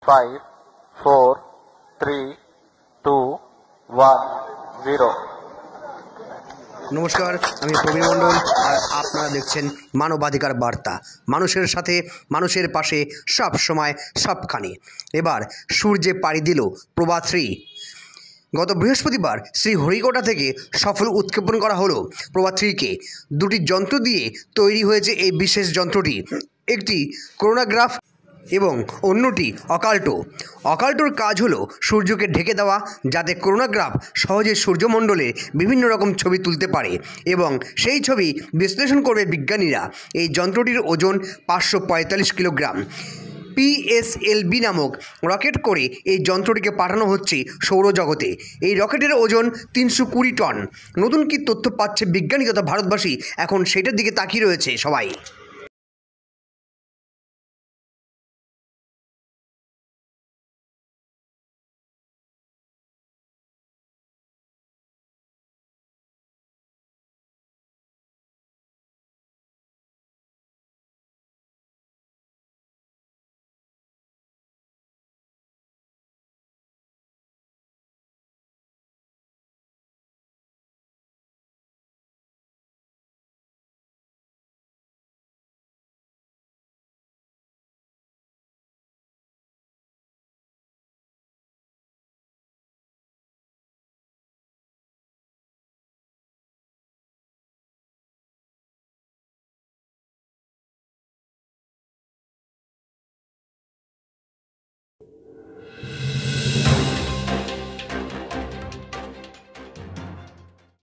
5, 4, 3, 2, 1, 0. নমস্কার, আমি প্রবীর মণ্ডল আর আপনারা দেখছেন মানবাধিকার বার্তা। মানুষের সাথে, মানুষের পাশে, সব সময়, সবখানে। এবার সূর্যে পাড়ি দিল প্রভা 3। গত বৃহস্পতিবার শ্রীহরিকোটা থেকে সফল উৎক্ষেপণ করা হলো প্রভা 3কে। দুটি যন্ত্র দিয়ে তৈরি হয়েছে এই বিশেষ যন্ত্রটি, একটি করোনাগ্রাফ এবং অন্যটি অকাল্টো। অকাল্টোর কাজ হলো সূর্যকে ঢেকে দেওয়া, যাতে করোনাগ্রাফ সহজে সূর্যমণ্ডলের বিভিন্ন রকম ছবি তুলতে পারে এবং সেই ছবি বিশ্লেষণ করবে বিজ্ঞানীরা। এই যন্ত্রটির ওজন 545 কিলোগ্রাম। PSLV নামক রকেট করে এই যন্ত্রটিকে পাঠানো হচ্ছে সৌরজগতে। এই রকেটের ওজন 320 টন। নতুন কি তথ্য পাচ্ছে বিজ্ঞানী তথা ভারতবাসী, এখন সেটার দিকে তাকিয়ে রয়েছে সবাই।